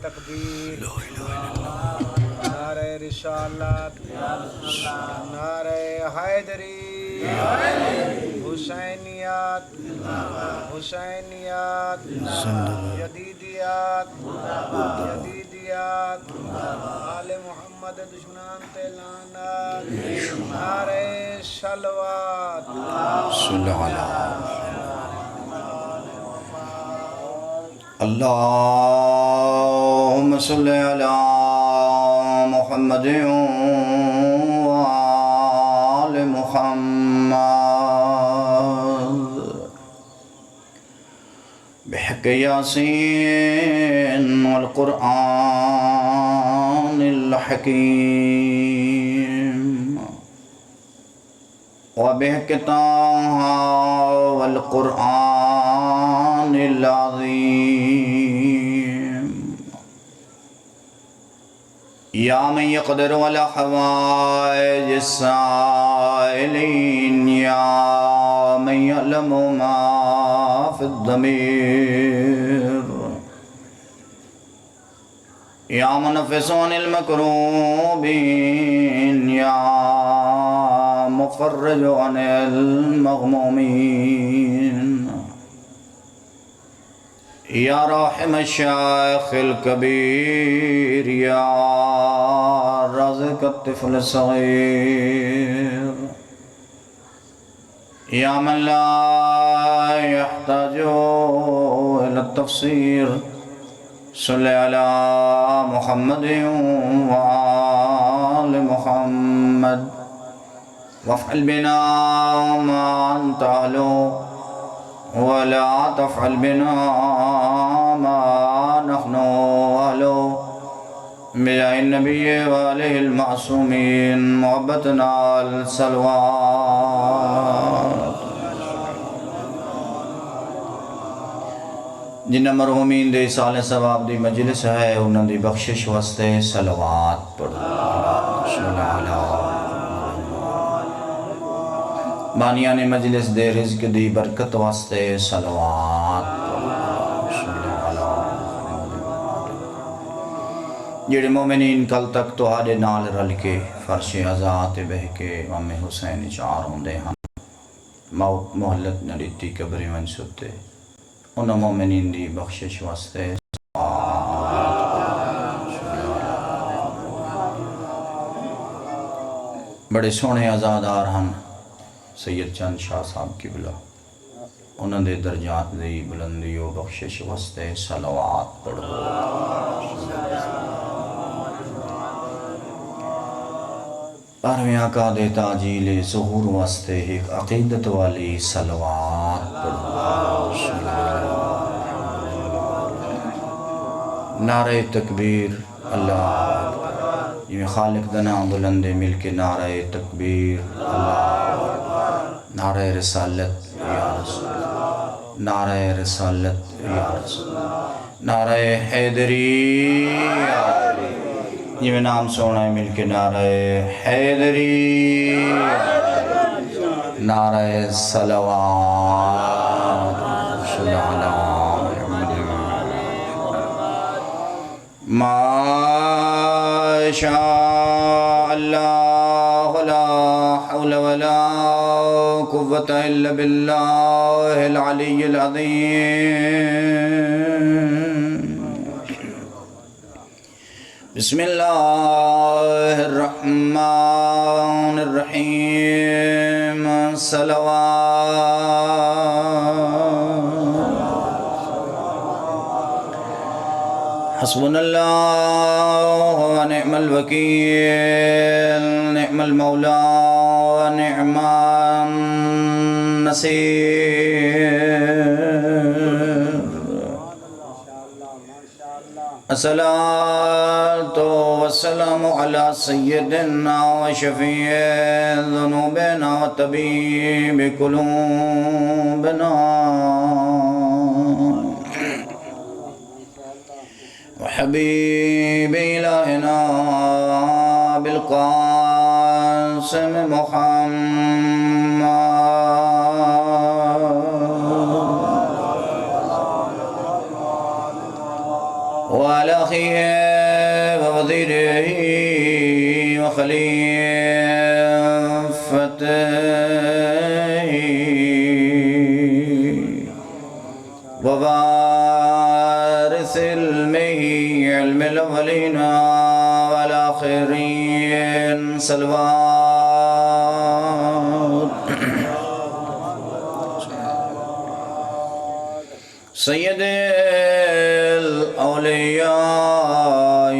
تکبیر، نعرہ رسالت، نعرہ حیدری، حسینیات، حسینیات، یدیدیات، یدیدیات، آل محمد دشمنان تے لعنت، نعرہ صلوات، اللہم صلی علی محمد وآل محمد بحق یاسین والقرآن الحکیم وبحق طٰہٰ والقرآن العظیم یا من یقدر علی حوائج السائلین یا من یعلم ما فی الضمیر یا منفس عن المکروبین یا مفرج عن المغمومین یا راحم الشیخ الکبیر یا رازق الطفل الصغیر یا من لا يحتاج الى التفسیر صلی علی محمد وآل محمد وافعل بنا ما انت اہلو ولا تفعل بنا ما نحن اہلو بجاہ النبی وآلہ المعصومین محبتنا الصلوات جنہ مرحومین دے سال ثواب دی مجلس ہے انہوں دی بخشش واسطے صلوات پڑھو بانیان مجلس دے رزق دی برکت واسطے صلوات جڑے مومنین کل تک تو آدھے نال رل کے فرش عزات بہ کے امام حسین چار ہوندے ہم موت محلت نریتی قبری من ستے انہوں مومنین دی بخشش واسطے بڑے سونے عزادار ہم سید چند شاہ صاحب کی بلا انہوں دے درجات دی بلندی و بخشش واسطے صلوات پڑھو بارہویں آقا دے تاجیل ظہور واسطے ایک عقیدت والی صلوات پڑھو نعرہ تکبیر اللہ یہ خالق دنا بلند مل کے نعرہ تکبیر اللہ نعرہ رسالت یا رسول نعرہ رسالت یا رسول نعرہ حیدری یہ میں نام سونا ہے مل کے نعرہ حیدری نعرہ صلوات صلی اللہ ما شاء اللہ لا حول ولا قوة الا باللہ العلی العظیم بسم اللہ الرحمن الرحیم صلوات حسبنا اللہ ونعم الوکیل نعم المولا ونعم النصیر الصلاة والسلام على سيدنا وشفيع ذنوبنا وطبيب قلوبنا وحبيب إلهنا بالقاسم محمد وعلى أخيه وزيره وخليفته ووارث علمه علم الأولين والآخرين صلوات سید الاولیاء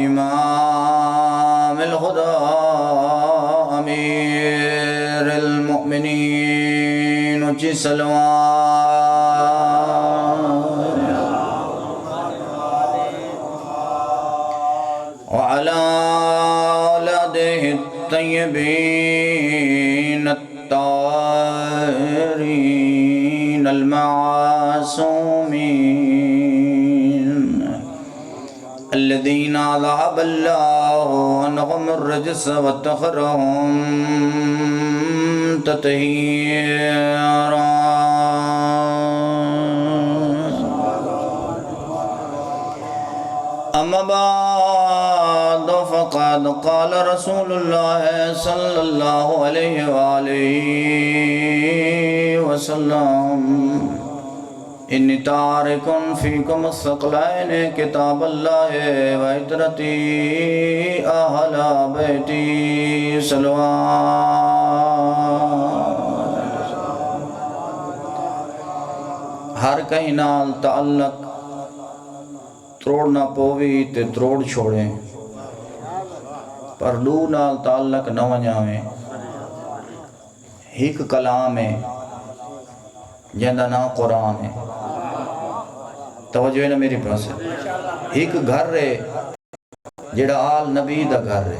امام الہدی امیر المؤمنین اچھی صلوات وعلى اولاده الطیبین الطاہرین المعصومین الذين ذهب الله عنهم الرجس واتخذهم تطهيرا أما بعد فقد قال رسول الله صلى الله عليه وآله وسلم إني تارك فيكم الثقلين كتاب الله وعترتي أهل بيتي صلوات ہر کہیں نال تعلق تروڑنا پووی تے تروڑ چھوڑیں پر دو نال تعلق نہ ونجاویں ایک کلام ہے جہاں نام قرآن ہے توجہ ہے نا میری پاس ایک گھر ہے جڑا آل نبی دا گھر ہے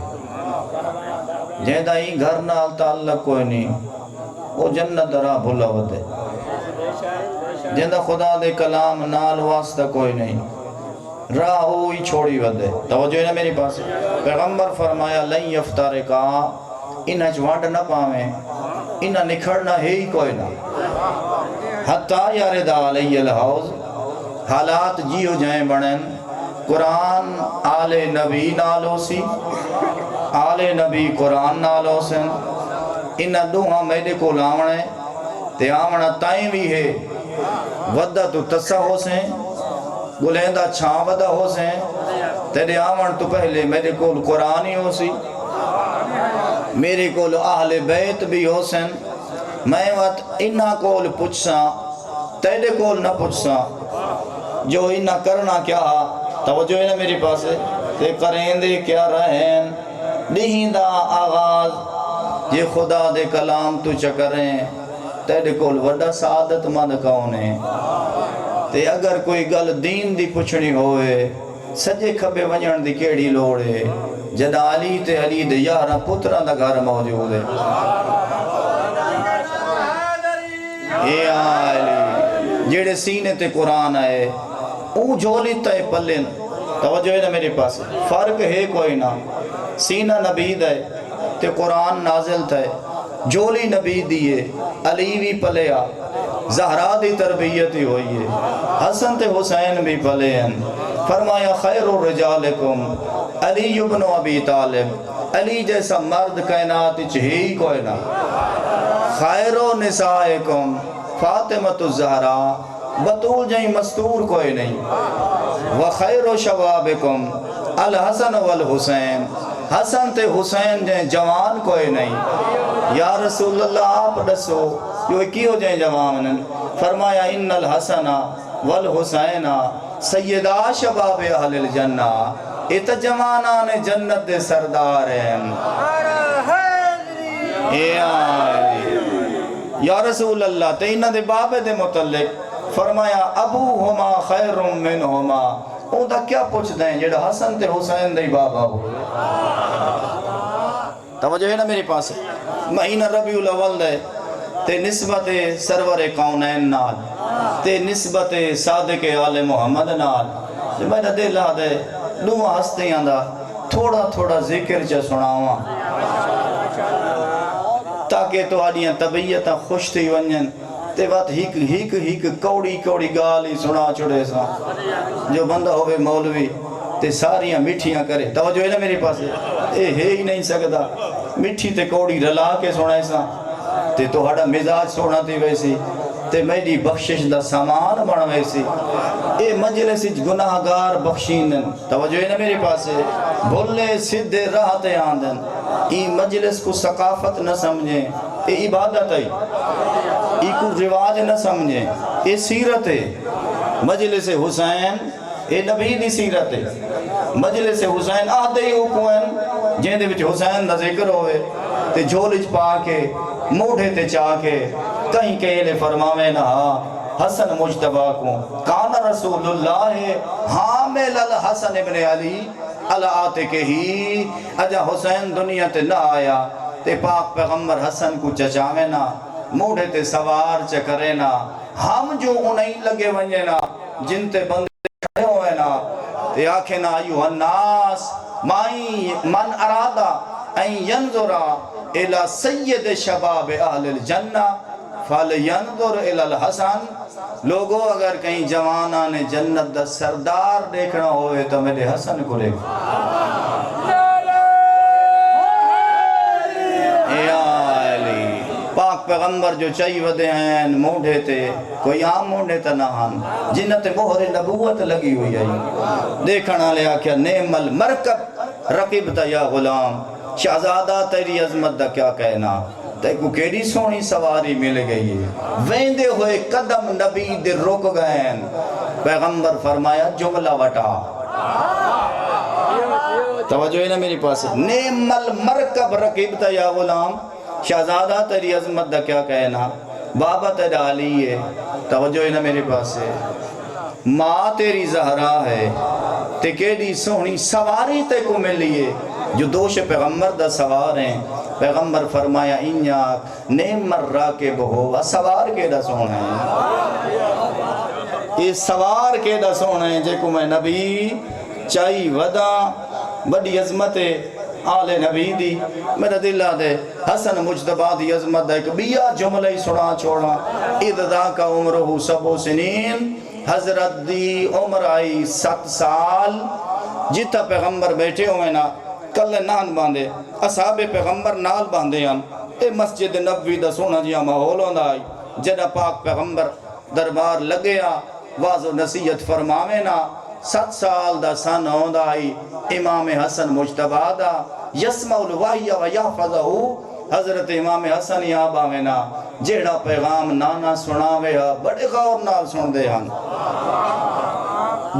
جہاں ہی گھر نال تعلق کوئی نہیں وہ جنت راہ بھولا ہوتے جہاں خدا دے کلام نال واسطہ کوئی نہیں راہ ہوئی چھوڑی ودے توجہ ہے نا میری پاس پیغمبر فرمایا لن یفتارکا انہا چوانڈ نہ پاویں انہا نکھڑنا ہے ہی کوئی نہ حتیٰ یارد علی الحوض حالات جی ہو جائیں بڑھن قرآن آل نبی نالو سی آل نبی قرآن نالو سن انہا دوہاں میرے کو لاونے تے آمنا تائیں بھی ہے ودہ تو تسا ہو سیں گلیندہ چھاں ودہ ہو سیں تیرے آمن تو پہلے میرے کول قرآنی ہو سی میرے کول اہل بیت بھی ہو سن میں وقت انہا کول پچھسا تیرے کول نہ پچھسا جو انہا کرنا کیا توجہ ہے نا میری پاس تے کریں دے کیا رہیں نہیں دا آغاز یہ خدا دے کلام تو چکریں تیرے کول وڈا سعادت مند کونے تے اگر کوئی گل دین دی پچھنی ہوئے سجے کھبے ونجن دی کیڑی لوڑے جد علی تے علی دے یارہ پتران دا گھر موجود ہے اے علی جیڑے سینے تے قرآن آئے او جولی تے پلن توجہ ہے نا میرے پاس فرق ہے کوئی نہ سینہ نبی دے تے قرآن نازل تے جولی نبی دیئے علی بھی پلیا زہرا دی تربیتی ہوئی ہے حسن تے حسین بھی پلے ہیں فرمایا خیر الرجالکم علی ابن ابی طالب علی جیسا مرد کائنات ہی کوئی نہ خیر نسائکم فاطمۃ الزہرا بطول جائیں مستور کوئی نہیں وخیر شبابکم الحسن والحسین حسن تے حسین جائیں جوان کوئی نہیں یا رسول اللہ آپ دسو جو کی ہو جائیں جوان فرمایا ان الحسن والحسین سیدہ شباب اہل الجنہ ات جوانان جنت دے سردار ہیں یا رسول اللہ تے انہ دے بابے دے متعلق فرمایا ابوہما خیر منہما اون دا کیا پوچھ دیں جڑا حسن تے حسین دے بابا ہو توجہ ہے نا میرے پاس مہینہ ربیع الاول دے تے نسبت سرور کونین نال تے نسبت صادق آل محمد نال جو میں دے لا دے دعا ہستیاں دا تھوڑا تھوڑا ذکر چا سناواں تاکہ تو آڈیاں طبیعتاں خوش تھی ونجن تے بات ہیک کوڑی گالی سنا چھوڑے سا جو بندہ ہوئے مولوی تے ساریاں مٹھیاں کرے توجہ ہے نا میرے پاس اے ہے ہی نہیں سکتا مٹھی تے کوڑی رلا کے سونا ایسا تے تو ہڑا مزاج سونا تے ویسی تے میری بخشش دا سامان بڑھ ویسی اے مجلس گناہگار بخشینن توجہ ہے نا میرے پاس بھولے سدھے راہ تے آندن ای مجلس کو ثقافت نہ سمجھیں اے عبادت ہے ای کو رواج نہ سمجھیں اے سیرت ہے مجلس حسین اے نبی دی سیرت ہے مجلس حسین آدھے ہی حکوین جن دے وچ حسین دا ذکر ہوئے تے جھولج پا کے موڑھے تے چاہ کے کہیں کہلے فرماوے نہ حسن مجتبہ کو کان رسول اللہ حامل الحسن ابن علی آتے کے ہی اجا حسین دنیا تے نہ آیا تے پاک پیغمبر حسن کو چچاوے نا موڑے تے سوار چکرے نا ہم جو انہیں لگے ونجے نا جن تے بندے کھڑے ہوئے نا تے آکھے نا ایوہ الناس من ارادہ این ینظرہ الى سید شباب اہل الجنہ فَلْيَنْظُرْ إِلَى الْحَسَنِ لوگوں اگر کہیں جوانان جنت دا سردار دیکھنا ہوئے تو میرے حسن کو دیکھو یا علی پاک پیغمبر جو چاہی ودے ہیں موڑے تھے کوئی عام موڑے تھا نہ ہم جنت مہر نبوت لگی ہوئی ہے دیکھنا لیا کیا نعم المرکب رقیبتا یا غلام شہزادہ تیری عظمت دا کیا کہنا تے کو کیڑی سونی سواری مل گئی ہے ویندے ہوئے قدم نبی دے رک گئے پیغمبر فرمایا جملہ وٹا توجہ ہے نا میری پاس نعم المرکب رکبت یا غلام شہزادہ تیری عظمت دا کیا کہنا بابا تیرا علی ہے توجہ ہے نا میرے پاس ماں تیری زہرا ہے تے کیڑی سونی سواری تے کو ملی ہے جو دوش پیغمبر دا سوار ہیں پیغمبر فرمایا انیاک نعم الراکب ہوا سوار کے دا سونا ہے یہ سوار کے دا سونا ہے جے کو میں نبی چاہی ودا بڑی عظمت آل نبی دی میرا دل آدھے حسن مجتبہ دی عظمت دا ایک بیا جملہ ہی سنا چھوڑا ادھا کا عمرہ سبو سنین حضرت دی عمر آئی 7 سال جتا پیغمبر بیٹھے ہوئے نا کل نان باندھے اصحاب پیغمبر نال باندھے ہم اے مسجد نبوی دا سونا جیا ماحول ہوندہ آئی جڑا پاک پیغمبر دربار لگیا واضح نصیحت فرماوے نا 7 سال دا سن ہوندہ آئی امام حسن مجتبہ دا یسمع الوحی و یحفظہو حضرت امام حسن یا باوے نا جیڑا پیغام نانا سناوے ہا بڑے غور نال سن دے ہن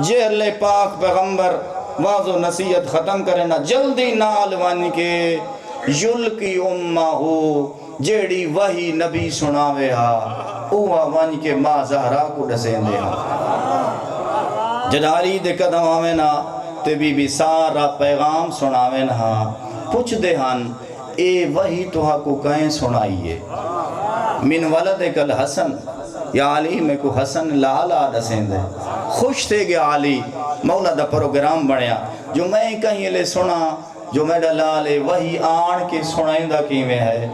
جہلے پاک پیغمبر واضح نصیحت ختم کرنا جلدی نال وان کے یلکی امہ ہو جیڑی وہی نبی سناوے ہا اوہ وان کے ماں زہرا کو ڈسین دے ہاں جناری دے قدم آوے نا تے بی سارا پیغام سناوے نا پوچھ دے ہن اے وہی توہا کو کہیں سنائیے من ولد کل حسن یا علی میں کو حسن لالا ڈسین دے خوش تھے گیا علی مولا دا پروگرام بڑھیا جو میں کہیں لے سنا جو میں ڈلالے وہی آن کے سنائیں دا کی میں ہے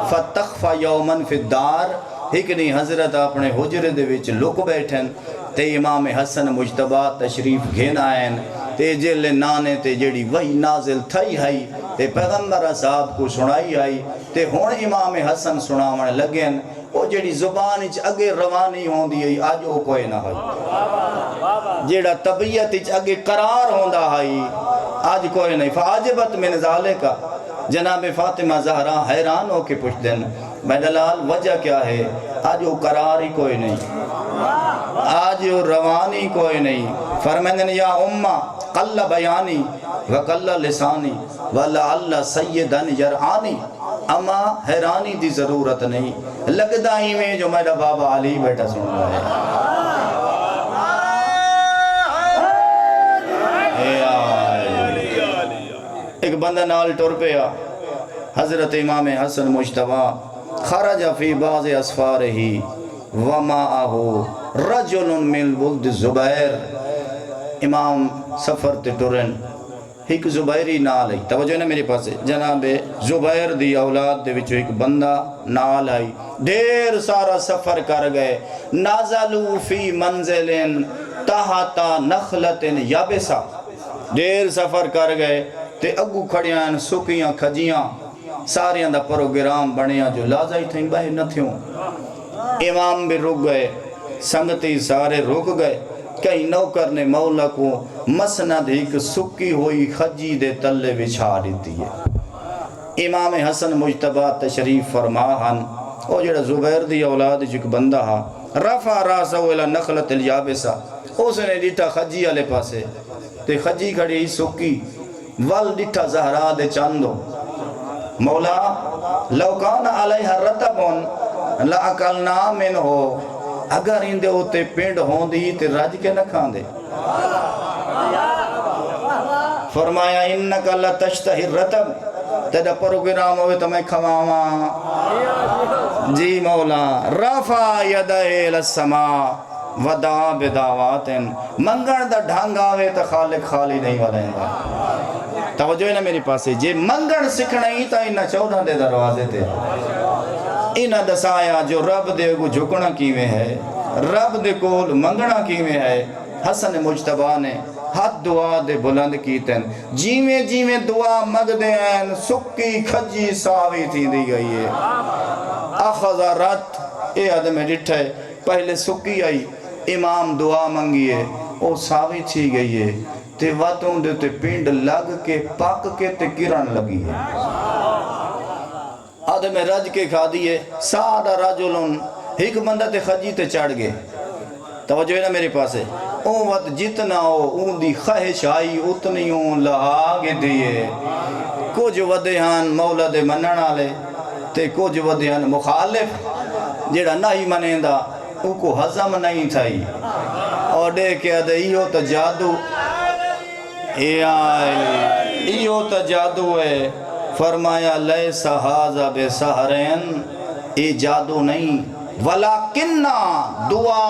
فتخفا یومن فی الدار ہکنی حضرت اپنے حجر دے وچ لک بیٹھن تے امام حسن مجتبہ تشریف گھین آئین تے جلے نانے تے جڑی وہی نازل تھئی ہائی تے پیغمبر صاحب کو سنائی آئی تے ہون امام حسن سناون لگین وہ جڑی زبان اچ اگے روانی ہون دی آج وہ کوئی نہ ہوئی جڑا طبیعت اچ اگے قرار ہوندہ آئی آج کوئی نہیں فاجبت من ذالکہ جناب فاطمہ زہرا حیران ہو کے پوچھ دین میں دلال وجہ کیا ہے آج وہ قرار ہی کوئی نہیں آج وہ روانی کوئی نہیں فرمائن یا امہ قل بیانی وقل لسانی ولعل سیدن یرعانی اما حیرانی دی ضرورت نہیں لگدہ ہی میں جو میرا بابا علی بیٹا سن رہا ہے ایک بندہ نال ٹور پیا حضرت امام حسن مجتبہ خرج فی بعض اسفارہی وماءہو رجل من بلد زبیر امام سفر تے ٹورن ایک زبیری نال آئی توجہ نا میرے پاس جناب زبیر دی اولاد دے وچو ایک بندہ نال آئی ڈھیر سارا سفر کر گئے نازلو فی منزلن تحتا نخلت یابسا دیر سفر کر گئے تے اگو کھڑیاں سکیاں کھجیاں ساریاں دا پروگرام بنیا جو لازائی تھیں بہے نہ تھیوں امام بھی رک گئے سنگتی سارے رک گئے کئی نوکر نے مولا کو مسند ایک سکی ہوئی خجی دے تلے بچھا دیتی ہے امام حسن مجتبہ تشریف فرماہن او جڑا زبیر دی اولاد جک بندہ ہا رفع راسو الى نخلت الیابسہ اس نے ڈیٹا خجی علی پاسے تے خجی کھڑی سکی ول ڈیٹا زہرا دے چاندو مولا لو کان علیہ رتبون لَأَكَلْنَا مِنْهُ اگر اندے ہوتے پینڈ ہوں دی تے رج کے نہ کھان دے فرمایا انکا لَتَشْتَهِ الرَّتَبْ تیرا پروگرام ہوئے تو میں کھواما جی مولا رفع یدہ السماء ودعا بدعوات منگن دا ڈھانگ آوے تو خالق خالی نہیں والیں گا توجہ ہے نا میری پاسے جی منگن سکھنا ہی تا انہا 14 دے دروازے تے انہا دسایا جو رب دے کو جھکنا کیویں ہے رب دے کول منگنا کیویں ہے حسن مجتبہ نے ہاتھ دعا دے بلند کیتن جیویں جیویں دعا مگ دے ہیں سکی کھجی ساوی تھی دی گئی ہے اخذا رت اے آدم ڈٹھے پہلے سکی آئی امام دعا منگیے او ساوی تھی گئی ہے تے واتوں دے تے پینڈ لگ کے پاک کے تے گرن لگی ہے آدم رج کے کھا دیئے سادہ رجلن ایک بندہ تے خجی تے چڑھ گئے توجہ ہے نا میرے پاسے اون وقت جتنا ہو اون دی خواہش آئی اتنی اون لہاگ دیئے کچھ ودیان مولا دے منن آلے تے کچھ ودیان مخالف جیڑا نہیں منین دا او کو حضم نہیں تھائی اور دے کے ادھے ایہو تا جادو ایہو تا جادو ہے فرمایا لیسا حاضا بے سہرین اے جادو نہیں ولیکنہ دعا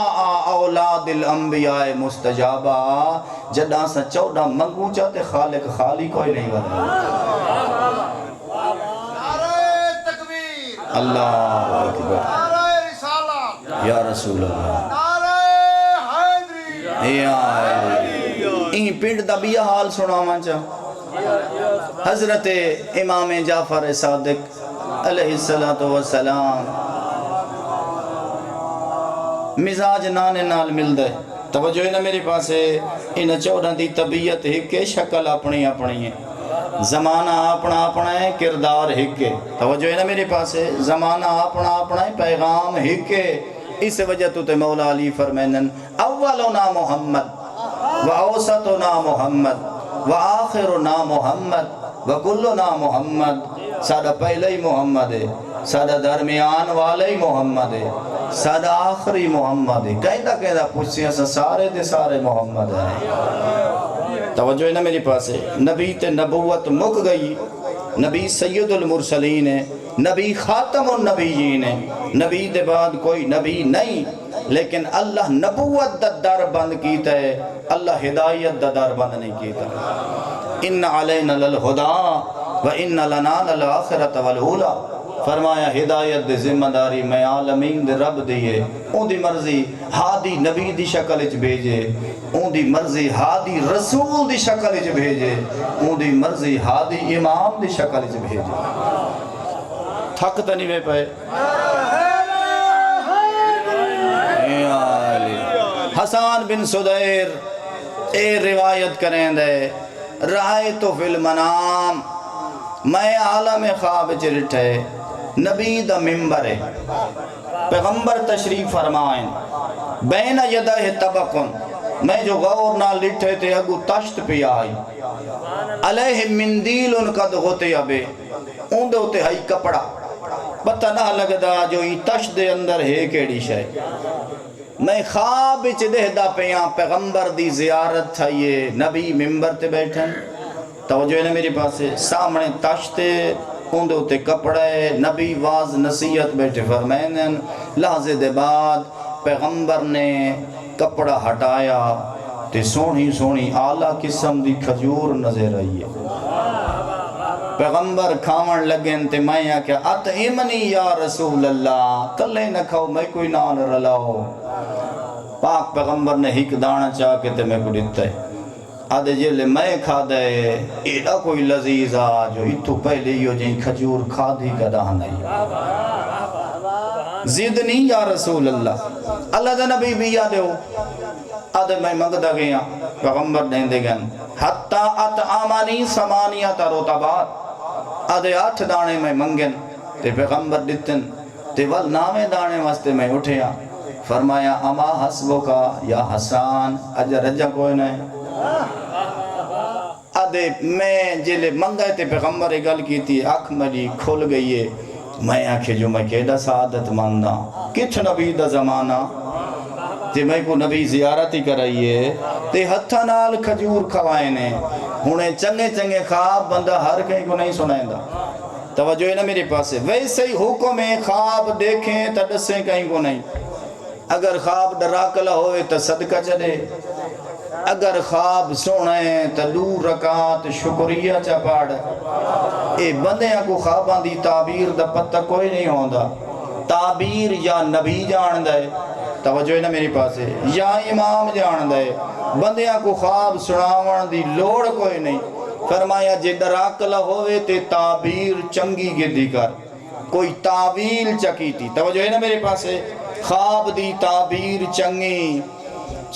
اولاد الانبیاء مستجابہ جدہ سا 14 منگو چاہتے خالق خالی کوئی نہیں بنا نعرہ تکبیر اللہ اکبر نعرہ رسالہ یا رسول اللہ نعرہ حیدری این پینڈ دا بھی حال سنا مانچا حضرت امام جعفر صادق علیہ السلام مزاج نانے نال مل دے توجہ ہے نا میرے پاس ہے ان 14 دی طبیعت ہکے شکل اپنی اپنی ہے زمانہ اپنا اپنا ہے کردار ہکے توجہ ہے نا میرے پاس ہے زمانہ اپنا اپنا ہے پیغام ہکے اس وجہ تو تے مولا علی فرمینن اولنا محمد و اوسطنا محمد و آخرنا محمد و کلنا محمد سادہ پہلے ہی محمد ہے سادہ درمیان والے ہی محمد ہے سادہ آخری محمد ہے کہتا پوچھیں سا سارے دے سارے محمد ہیں توجہ ہے نا میری پاس ہے نبی تے نبوت مک گئی نبی سید المرسلین ہے نبی خاتم النبیین ہے نبی دے بعد کوئی نبی نہیں لیکن اللہ نبوت دا در بند کیتا ہے اللہ ہدایت دا در بند نہیں کیتا ان علینا للہدا و ان لنا للآخرت والعولا فرمایا ہدایت دے ذمہ داری میں عالمین دے رب دیئے اون دی مرضی ہادی نبی دی شکل اچ بھیجے اون دی مرضی ہادی رسول دی شکل اچ بھیجے اون دی مرضی ہادی امام دی شکل اچ بھیجے تھک تنی میں پہ حسان بن صدیر اے روایت کریں دے رائتو فی المنام میں عالم خواب چرٹھے نبی دا ممبر ہے پیغمبر تشریف فرمائیں بین یدہ طبقن میں جو غور نہ لٹھے تھے اگو تشت پہ آئی علیہ مندیل ان قد غوتے ابے اون دے ہوتے ہائی کپڑا پتہ نہ لگدا جو ہی تشت دے اندر ہے کیڑی شے میں خواب چ دہدا پیاں پیغمبر دی زیارت تھا یہ نبی ممبر تے بیٹھیں توجہ ہے نا میرے پاس سامنے تشتے اندے ہوتے کپڑے نبی واز نصیحت بیٹھے فرمائنن لحظے دے بعد پیغمبر نے کپڑا ہٹایا تے سونی سونی اعلیٰ قسم دی کھجور نظر آئی ہے پیغمبر کھاون لگن تے میں آکھیا اطعمنی یا رسول اللہ کلے نہ کھاؤ میں کوئی نال رلاؤ پاک پیغمبر نے ہک دانا چاہ کے تے میں کو دیتا ہے آدھے جلے میں کھا دے ایڈا کوئی لذیذ آ جو اتو پہلے یو جائیں کھجور کھا دی گدا نہیں زدنی یا رسول اللہ اللہ دا نبی بھی یادے ہو آدھے میں مگدہ گیا پیغمبر دیں دے گن حتی اتعامانی سمانیت روتبات آدھے 8 دانے میں منگن تے پیغمبر دیتن تے ول نامے دانے واسطے میں اٹھیا فرمایا اما حسبو کا یا حسان اجر رجا کوئی نہیں آدھے میں جلے منگئے تے پیغمبر گل کی تھی آنکھ میری کھول گئی ہے میں آنکھے جو میں کیڑا سعادت مندہ کچھ نبی دا زمانہ تے میں کو نبی زیارتی کرائیے تے ہتھا نال کھجور کھوائے نے ہونے چنگے چنگے خواب بندہ ہر کہیں کو نہیں سنائیں دا توجہ ہے نا میرے پاس ہے ویسے ہی حکم خواب دیکھیں تا ڈسیں کہیں کو نہیں اگر خواب ڈراکلا ہوئے تا صدقہ چلے اگر خواب سونے تا 2 رکعت شکریہ چا پاڑ اے بندیاں کو خواباں دی تعبیر دا پتہ کوئی نہیں ہوندا تعبیر یا نبی جان دے توجہ ہے نا میری پاس ہے یا امام جان دے بندیاں کو خواب سناون دی لوڑ کوئی نہیں فرمایا جے ڈراکلا ہوئے تے تعبیر چنگی گدی کر کوئی تعویل چکیتی توجہ ہے نا میرے پاس ہے خواب دی تعبیر چنگی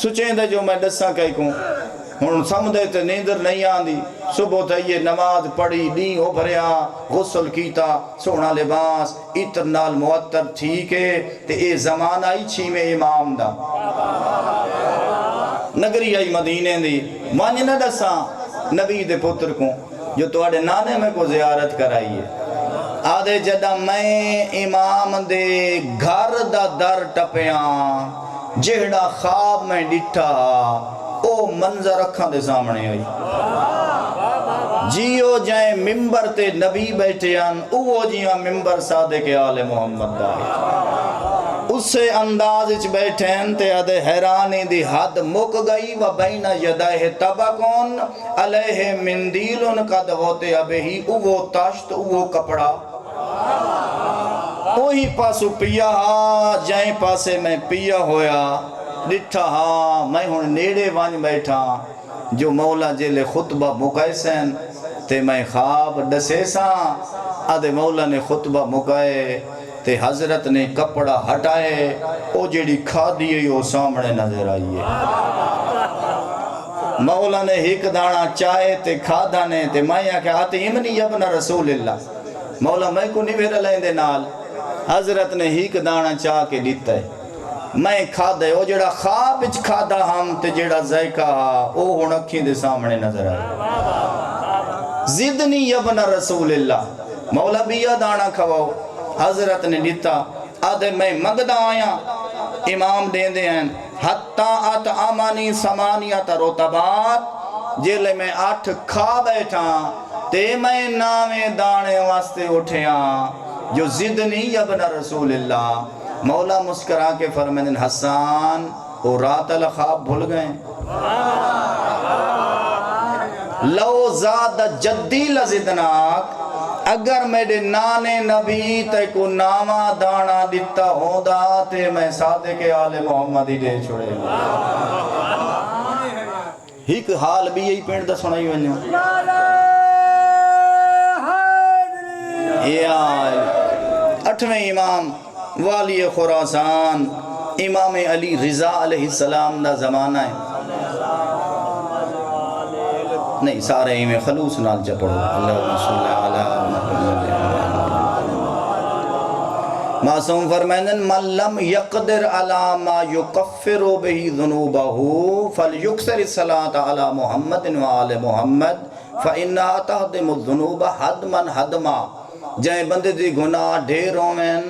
سچیں دے جو میں دساں کہیں کوں ہن سمدے تے نیندر نہیں آندی صبح تے یہ نماز پڑھی نہیں ہو بھریا غسل کیتا سونا لباس عطر نال معطر ٹھیک ہے تے اے زمانہ ہی 6ویں امام دا نگری آئی مدینے دی مانج نہ دساں نبی دے پتر کو جو تواڈے نانے میں کو زیارت کرائیے آدھے جدہ میں امام دے گھر دا در ٹپیاں جہڑا خواب میں ڈٹھا او منظر رکھاں دے سامنے ہوئی جیو جائیں ممبر تے نبی بیٹھے ہیں او جیاں ممبر صادق آل محمد دا اسے انداز اچ بیٹھے ہیں تے آدھے حیرانی دی حد مک گئی و بین یدائے طبقون علیہ مندیلن قد ہوتے ابہی او تاشت او کپڑا وہی پاسو پیا جائیں پاسے میں پیا ہویا ڈٹھا ہاں میں ہن نیڑے وانج بیٹھا جو مولا جیلے خطبہ مکائسن تے میں خواب ڈسے ساں آدھے مولا نے خطبہ مکائے تے حضرت نے کپڑا ہٹائے او جیڑی کھا دیئے وہ سامنے نظر آئیے مولا نے ہک دانا چاہے تے کھا دانے تے میں کہ آتے امنی ابن رسول اللہ مولا میں کو نہیں بھیرا لیں دے نال حضرت نے ہیک دانا چاہ کے دیتا ہے میں کھا دے او جڑا خواب اچ کھا دا ہم تے جڑا ذائقہ او ہن اکھیں دے سامنے نظر آئے زدنی ابن رسول اللہ مولا بیا دانا کھواؤ حضرت نے دیتا آدھے میں مگدہ آیا امام دیں دے ہیں حتی اتعامانی سمانیت روتبات جیلے میں 8 کھا بیٹھا تے میں نامے دانے واسطے اٹھیاں جو زدنی ابن رسول اللہ مولا مسکرا کے فرمائیں حسان او رات الخواب بھول گئے لو زاد جدی لزدناک اگر میرے نانے نبی تے کو نامہ دانا دیتا ہوندہ تے میں صادق آل محمد ہی دے چھوڑے ہیک حال بھی یہی پینڈ دا سنائی ونجو یہ آئے 8ویں امام والی خراسان امام علی رضا علیہ السلام دا زمانہ ہے نہیں سارے میں خلوص نال جا پڑھو اللہم صلی علی محمد معصوم فرمائنن من لم یقدر علی ما یکفر بہی ذنوبہو فلیکسر الصلاة علی محمد و آل محمد فإنہا تہدم الذنوب حدمن حدما جائیں بندے دی گناہ ڈھیر ہوئیں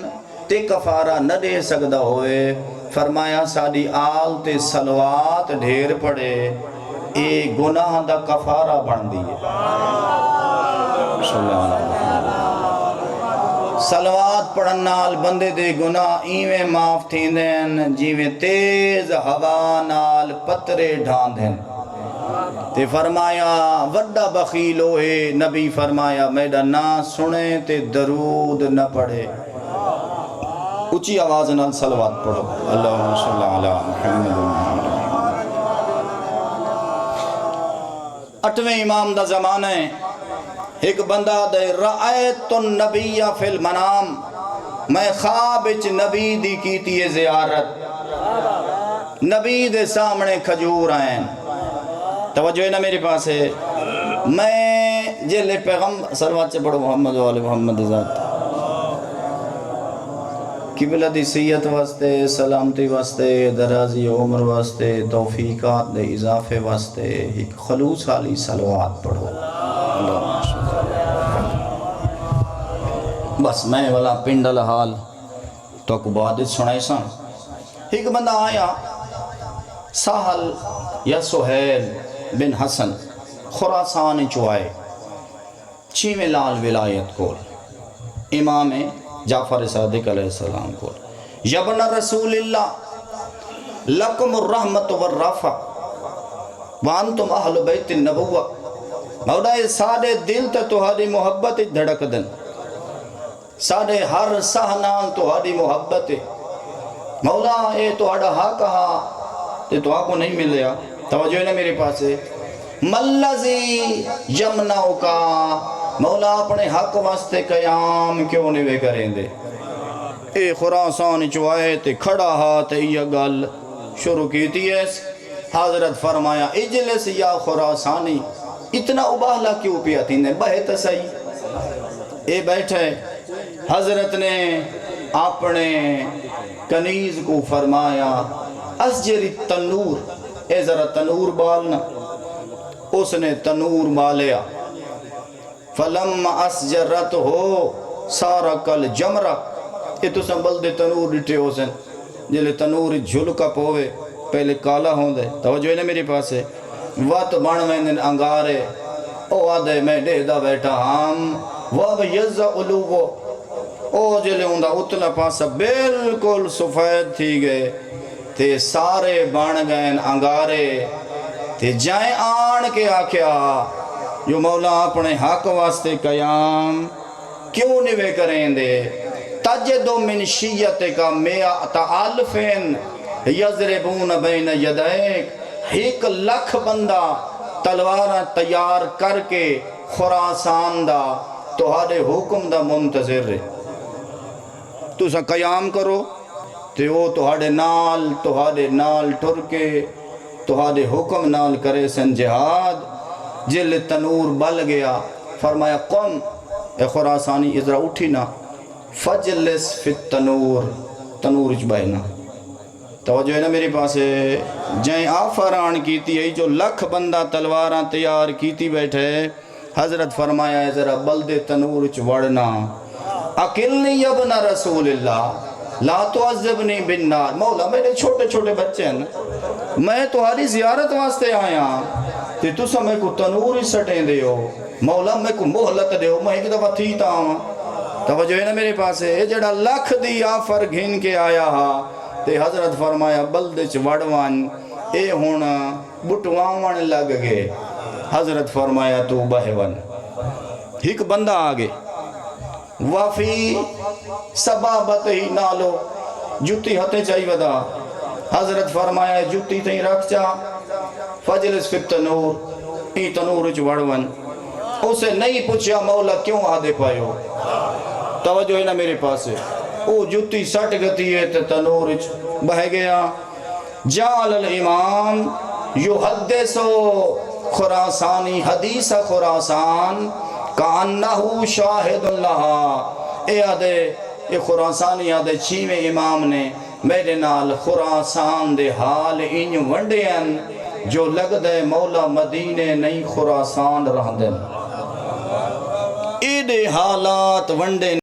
تے کفارہ نہ دے سکدا ہوئے فرمایا ساڑی آل تے سلوات ڈھیر پڑے اے گناہ دا کفارہ بن دیئے سلوات پڑھن نال بندے دے گناہ ایویں معاف تھی دین جیویں تیز ہوا نال پترے ڈھان دین تے فرمایا وڈا بخیل ہوئے نبی فرمایا میڈا نہ سنے تے درود نہ پڑھے اچھی آواز نال صلوات پڑھو اللہم صلی علی محمد 8ویں امام دا زمانہ ہے. ایک بندہ دے رأیت النبی فی المنام، میں خواب وچ نبی دی کیتی ہے زیارت، نبی دے سامنے کھجور آئیں. توجہ ہے نا میرے پاس ہے. میں جلے پیغم سلوات سے پڑھو محمد و آل محمد ذات قبلہ دی سیت واسطے، سلامتی واسطے، درازی عمر واسطے، توفیقات دے اضافے واسطے ایک خلوص والی صلوات پڑھو. اللہ بس میں والا پنڈل حال تو کو بعد سنائے سن. ایک بندہ آیا سہل یا سہیل بن حسن خراسان چوائے 6ویں لال ولایت کو امام جعفر صادق علیہ السلام کو. یبن رسول اللہ لکم الرحمت والرافع وانتم اہل بیت النبوہ. مولا ساڑے دل تے تہاڈی محبت دھڑک دن، ساڑے ہر سہنان تہاڈی محبت. مولا اے تہاڈا حق کہا تے تو آپ کو نہیں ملیا. توجہ ہے نا میرے پاس ہے. ملذی یمنعو کا، مولا اپنے حق واسطے قیام کیوں نہیں کریں دے. اے خراسان چوائے تے کھڑا ہاتھ یہ گل شروع کیتی ہے. حضرت فرمایا اجلس یا خراسانی، اتنا اباہلا کیوں پیا تھی بہت صحیح. اے بیٹھے. حضرت نے اپنے کنیز کو فرمایا اسجری تنور، اے ذرا تنور بالنا. اس نے تنور بالیا. فلم اسجرت ہو سارا کل جمرہ. یہ تو سنبل دے تنور ڈٹے ہو سن جلے تنور جھلکا پوے پہلے کالا ہوں دے. توجہ ہے نا میرے پاس ہے. وات بانوین انگارے او آدھے میں دے دا بیٹھا ہم واب یزا علوو. او جلے ہوں دا اتنا پاسا بالکل سفید تھی گئے تے سارے بان گئے انگارے تے جائیں آن کے آکھیا جو مولا اپنے حق واسطے قیام کیوں نہیں کریں دے. تجدو من شیعت کا میعت الفین یضربون بین یدیک. 1,00,000 بندہ تلوارہ تیار کر کے خراسان دا تہاڈے حکم دا منتظر ہے. تسا قیام کرو تے وہ تہاڈے نال ٹر کے تہاڈے حکم نال کرے سن جہاد. جل تنور بل گیا فرمایا قم اے خراسانی ادھر اٹھی نا فجلس فی التنور، تنور اچ بہنا. توجہ ہے نا میرے پاس ہے. جائیں آفران کیتی ہے جو 1,00,000 بندہ تلواراں تیار کیتی بیٹھے. حضرت فرمایا ہے ذرا بلدے تنور اچ وڑنا. اکلنی ابن رسول اللہ لا تعذبنی بالنار. مولا میرے چھوٹے چھوٹے بچے ہیں، میں تمہاری زیارت واسطے آیا تے تسا میں کو تنور ہی سٹیں دے ہو. مولا میں کو مہلت دے ہو، میں ایک دفعہ تھی تا ہوں. توجہ ہے نا میرے پاس ہے. جڑا 1,00,000 دی آفر گھن کے آیا ہا تے حضرت فرمایا بلدچ وڑوان اے ہونا بٹوان لگ گئے. حضرت فرمایا تو بہون. ایک بندہ آگے وفی سبابت ہی نالو جتی ہتے چاہی ودا. حضرت فرمایا جتی تھی رکھ چا فجلس فی التنور، ای تنور اچ وڑون. اسے نہیں پوچھا مولا کیوں آدھے پائے ہو. توجہ ہے نا میرے پاس ہے. او جتی سٹ گتی ہے تے تنور اچ بہ گیا. جعل الامام یحدثو خراسانی حدیث خراسان کانہو شاہد اللہ. اے آدھے اے خراسانی آدھے 6ویں امام نے میرے نال خراسان دے حال انج ونڈے ہیں جو لگ دے مولا مدینے نہیں خراسان رہ دیں. اے دے حالات ونڈے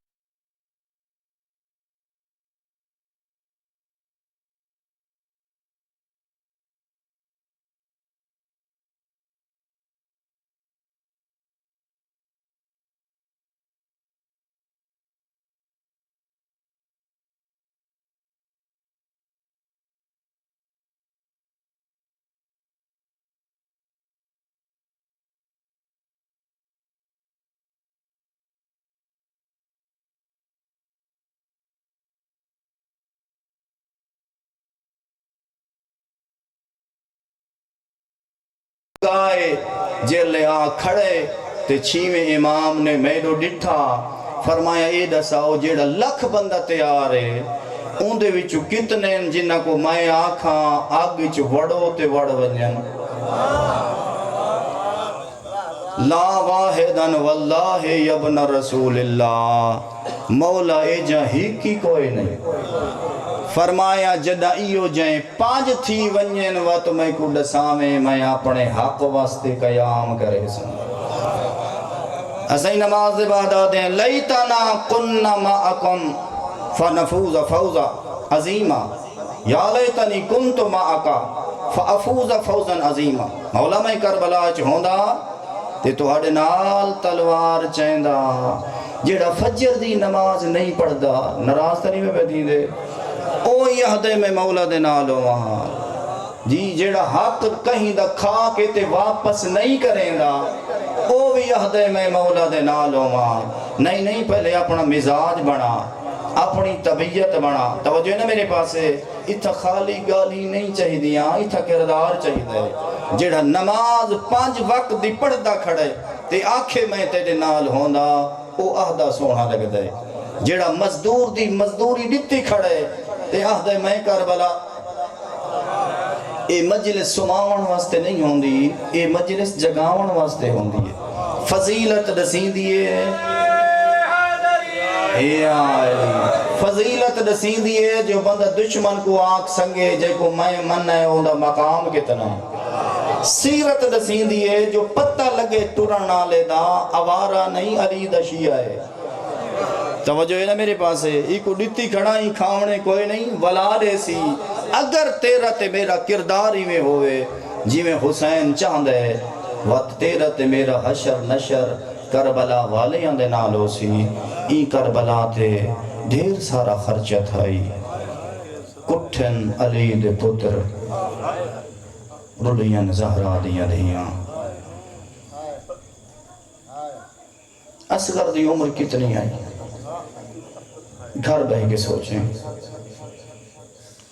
گائے جیلے آ کھڑے تے چھیویں امام نے میرو ڈٹھا فرمایا اے دساؤ جیڑا لکھ بندہ تیار ہے ان دے وچوں کتنے جنہ کو میں آکھاں آگ وچ وڑو تے وڑ ونجن لا واحدن واللہ یبن رسول اللہ مولا اے جا ہی کی کوئی نہیں فرمایا جدہ ایو جائیں پانچ تھی ونجن وقت میں کو ڈسامیں میں اپنے حق واسطے قیام کرے سن اسائی نماز دے بعد آدھیں لیتنا کننا معکم فنفوز فوزا عظیمہ یا لیتنی کنت معکا فافوز فوزا عظیمہ مولا میں کربلا چہوندا تے توہاڑے نال تلوار چاہندہ جیڑا فجر دی نماز نہیں پڑھدا ناراض تری میں بیٹھی دے او یہدے میں مولا دے نالو وہاں جی جیڑا حق کہیں دا کھا کے تے واپس نہیں کریں دا او بھی یہدے میں مولا دے نالو وہاں نہیں پہلے اپنا مزاج بنا اپنی طبیعت بنا توجہ ہے نا میرے پاسے اتھا خالی گالی نہیں چاہی دیا اتھا کردار چاہی دے جیڑا نماز 5 وقت دی پڑھدا کھڑے تے آنکھیں میں تیرے نال ہوندا او اہدہ سونا لگ دے جیڑا مزدور دی مزدوری ڈٹی کھڑے تے اہدہ میں کربلا اے مجلس سماون واسطے نہیں ہوندی اے مجلس جگاون واسطے ہوندی ہے فضیلت دسین دیئے فضیلت دسین دیئے جو بندہ دشمن کو آنکھ سنگے جے کو میں من ہے ہوندہ مقام کتنا ہے سیرت دسین دیئے جو پتہ لگے ٹرن نالے دا آوارہ نہیں علی دا شیعہ ہے توجہ ہے نا میرے پاس ہے ایک ڈٹی کھڑا ہی کھاونے کوئی نہیں ولادے سی اگر تیرا تے میرا کرداری میں ہوئے جی میں حسین چاہند ہے وقت تیرا تے میرا حشر نشر کربلا والے اندے نالو سی ای کربلا تے ڈھیر سارا خرچہ تھائی کٹھن علی دے پتر رلین زہرا دیا دیا اصغر دی عمر کتنی آئی گھر بہ کے سوچیں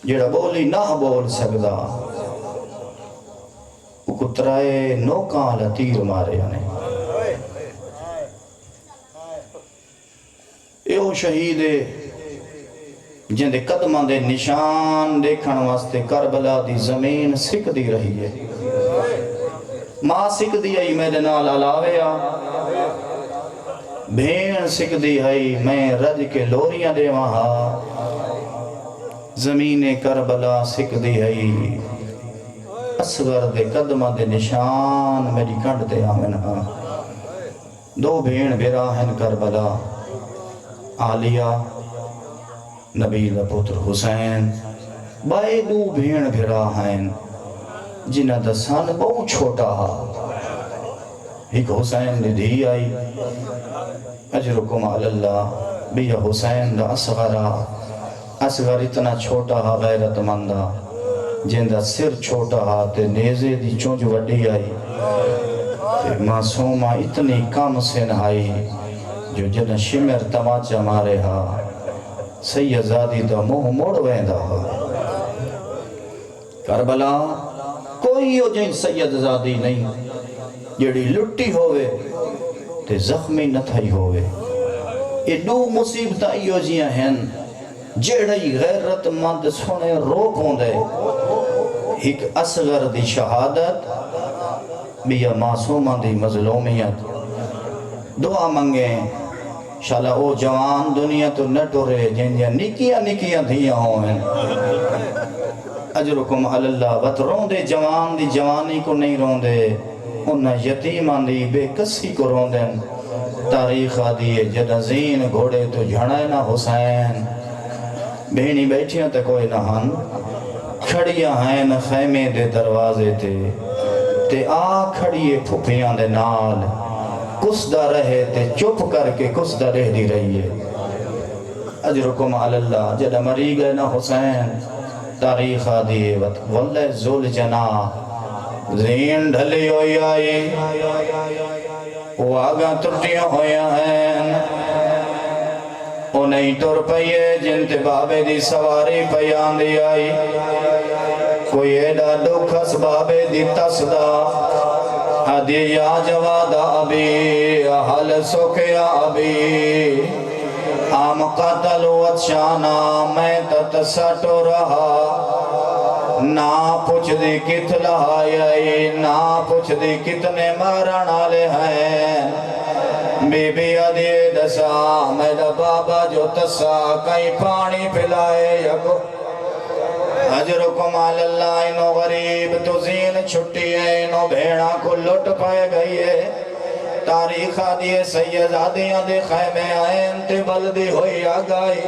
جیڑا بولی نہ بول سکدا وہ کترائے نوکاں لطیر مارے آنے ایو شہید جن دے قدمہ دے نشان دیکھن واسطے کربلا دی زمین سکھ دی رہی ہے ماں سکھ دی آئی میرے نال علاویا بھین سکھ دی آئی میں رج کے لوریاں دے وہاں زمین کربلا سکھ دی آئی اصغر دے قدمہ دے نشان میری کنڈ دے آمن ہاں 2 بھین بیراہن کربلا عالیہ نبی دا پتر حسین بائے 2 بھین بیراہن جنہ دا سن بہت چھوٹا ایک حسین نے دھی آئی اجرکم علی اللہ بیا حسین دا اصغر اتنا چھوٹا غیرت مندہ جن دا سر چھوٹا تے نیزے دی چونج وڈی آئی تے معصومہ اتنی کم سن آئی جو جن شمر تماچا مارے سیدزادی دا موہ موڑ ویندہ کربلا کوئی ہو جن سیدزادی نہیں جڑی لٹی ہوئے تے زخمی نہ تھائی ہوئے یہ 2 مصیبتہ ایو جیاں ہیں جڑی غیرت مند سونے روک ہوندے ایک اصغر دی شہادت بیا معصومہ دی مظلومیت دعا منگیں شالا او جوان دنیا تو نہ ٹورے جن جن نکیاں دھیاں ہوئیں اجرکم علی اللہ وط روندے جوان دی جوانی کو نہیں روندے انہا یتیمان دی بے کسی کو روندن تاریخ دیئے جدزین گھوڑے تو جھڑائے نہ حسین بہنی بیٹھیاں تے کوئی نہ ہن کھڑیاں ہیں نہ خیمے دے دروازے تے آ کھڑیے پھپیاں دے نال کسدہ رہے تے چپ کر کے کسدہ رہ دی رہی ہے اجرکم علی اللہ جدہ مری گئے نہ حسین تاریخ دیئے واللہ زول جناح زین ڈھلی ہوئی آئی وہ آگاں ترٹیاں ہویا ہیں وہ نہیں ٹر پئیے جن تے بابے دی سواری پیان دی آئی کوئی ایڈا دکھس بابے دی تصدا ہدی یا جواد ابی اہل سکھ یا ابی ہم قتل وچانا میں تتسٹو رہا نا پوچھ دی کت لہائی نا پوچھ دی کتنے مارن آلے ہیں بی بی ادھی دسا میرا بابا جو تسا کئی پانی پلائے یکو اجرکم اللہ انو غریب تو زین چھٹی ہے انو بھیڑا کو لٹ پائے گئی ہے تاریخ آدھیے سیدادیاں دے خیمے آئے انتے بلدی ہوئی آگائی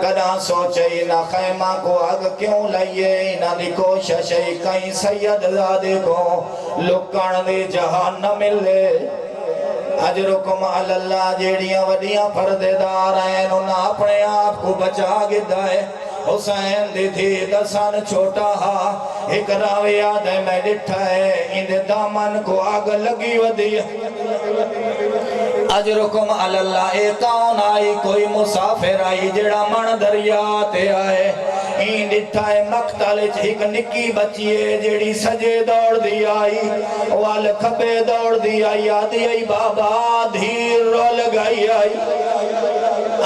کدا سوچے نہ خیمہ کو آگ کیوں لئیے نہ دی کوشش کئی سیدادی کو لکن دی جہان نہ ملے اجرکم اللہ جیڑیاں وڈیاں پردے دار ہیں انہوں اپنے آپ کو بچا گدائے حسین دی تھی دسان چھوٹا ہا ایک راوی آدھے میں ڈٹھا ہے اندے دامن کو آگ لگی ودی اجرکم اللہ ایک کون آئی کوئی مسافر آئی جڑا من دریاتے آئے این ڈٹھا ہے مقتل ایک نکی بچیے جڑی سجے دوڑ دی آئی وال کھبے دوڑ دی آئی آدھی آئی بابا دھیر رو لگائی آئی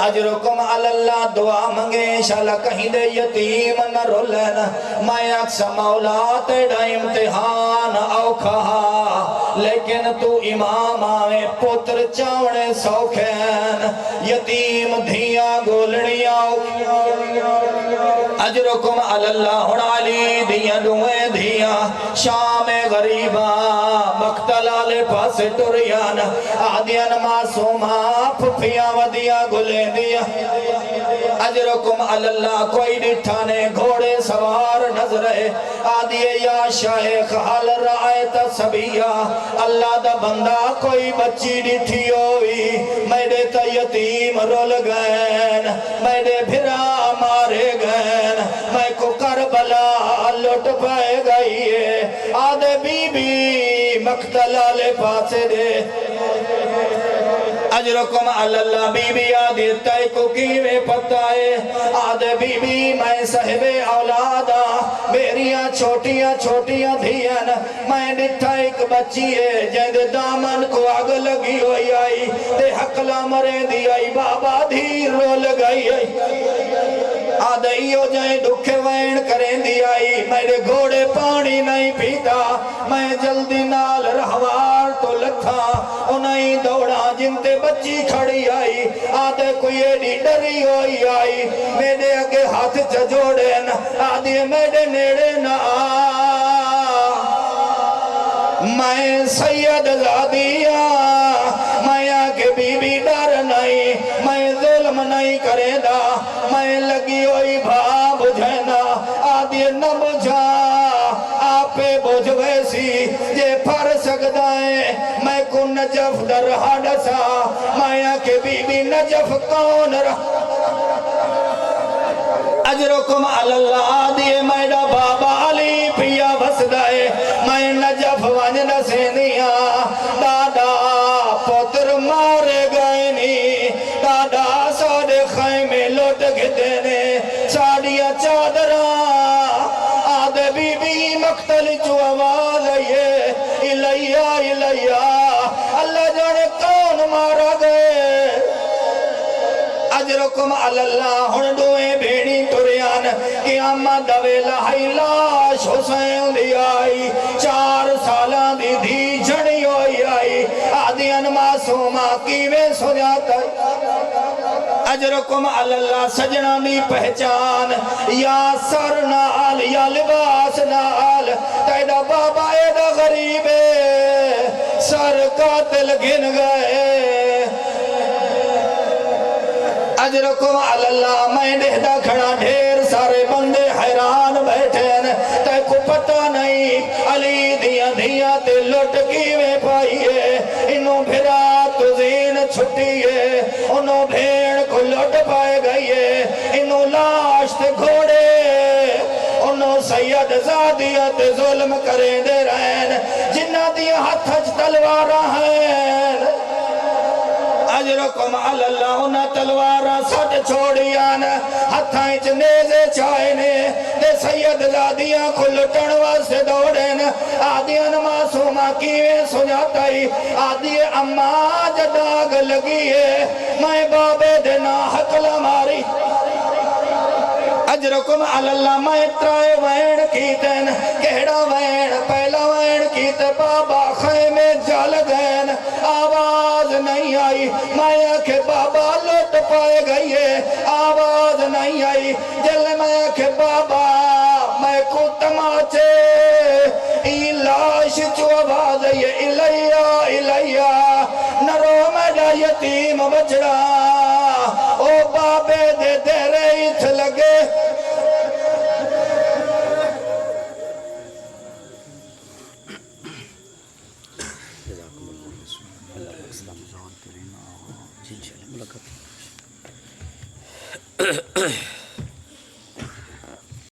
اجرکم اللہ دعا منگے انشاءاللہ کہیں دے یتیم نہ رولین میں اکسا مولا تیڑا امتحان اوکھا لیکن تو امام آویں پتر چاوڑے سوکھین یتیم دھیاں گولڑیاں اجرکم اللہ ہنالی دھیاں دوئے دھیاں شام غریباں مقتل آلے پاس ٹوریان آدیان معصومہ پھپیاں ودیاں گلیں دیا اجرکم اللہ کوئی ڈٹھانے گھوڑے سوار نظرے آدھیے یا شیخ حال رائتا سبیہ اللہ دا بندہ کوئی بچی ڈٹھی ہوئی میرے تا یتیم رول گئن میرے بھرا مارے گئن میں کو کربلا لٹ پائے گئی ہے آدھے بی بی مقتل آلے پاسے دے اجرکم اللہ بی بی آدھی تائے کو کیوے پتائے آدھے بی بی میں صاحب اولادا میریاں چھوٹیاں دھیان میں ڈٹھا ایک بچی ہے جہد دامن کو آگ لگی ہوئی آئی تے حقلہ مرے دی آئی بابا دھیر رو لگائی آئی آدھائیو جائیں دکھے وین کریں دی آئی میرے گھوڑے پانی نہیں پیتا میں جلدی نال رہوار تو لکھا انہیں دوڑا جنتے بچی کھڑی آئی آدھے کوئی ایڈی ڈری ہوئی آئی میرے اگے ہاتھ چجوڑے نا آدھے میرے نیڑے نا میں سید زادیاں میں آگے بی بی ڈر نہیں میں ظلم نہیں کرے دا میں لگی ہوئی بھا بجھنا آدھے نہ بجھا آپے بجھ ویسی جے پھر سکدائیں میں کو نجف در حدثا میں آگے بی بی نجف کون رہا اجرکم اللہ آدھے میڈا بابا علی پیا بسدائے میں نجف ونجن سینیاں دادا پتر مارے گئے نی دادا ساڑے خیمے لوٹ گھتے نے ساڑیا چادران آدھے بی بی مقتل جو آواز آئیے الیہ اللہ جانے کون مارا گئے اجرکم اللہ ہن دوئے بھیڑی ٹوریان قیامت دویلہ ہی لاش حسین دی آئی 4 سالان دی دھی جھڑی ہوئی آئی آدھیان معصومہ کیوے سو جاتا اجرکم اللہ سجنانی پہچان یا سر نال یا لباس نال تیڑا بابا ایڈا غریب سر قاتل گن گئے اجرکم اللہ میں دہدہ کھڑا ڈھیر سارے بندے حیران بیٹھے تے کو پتہ نہیں علی دیا تے لٹ کیویں پائیے انہوں بھرا تو زین چھٹیے انہوں بھیڑ کو لٹ پائے گئیے انہوں لاش تے گھوڑے انہوں سید زادیت ظلم کریں دے رہن جنہ دیا ہتھج تلوارہ ہیں اجرکم اللہ انہ تلوارا سٹ چھوڑیان ہتھائیں چنیزے چاہینے دے سید زادیاں کھلٹن واسے دوڑین آدیان معصومہ کیویں سناتائی آدی اماں جداغ لگیے میں بابے دینا حق لماری اجرکم اللہ میں ترائے وین کیتن کہڑا وین پہلا وین کیتے بابا خیمے جل دین آواز نہیں آئی میں آکھے بابا لوٹ پائے گئیے آواز نہیں آئی جل میں آکھے بابا میں کو تماچے ای لاش چو آواز یہ الیہ نرو میڈا یتیم بچڑا او بابے دے دے ریت لگے ملاقات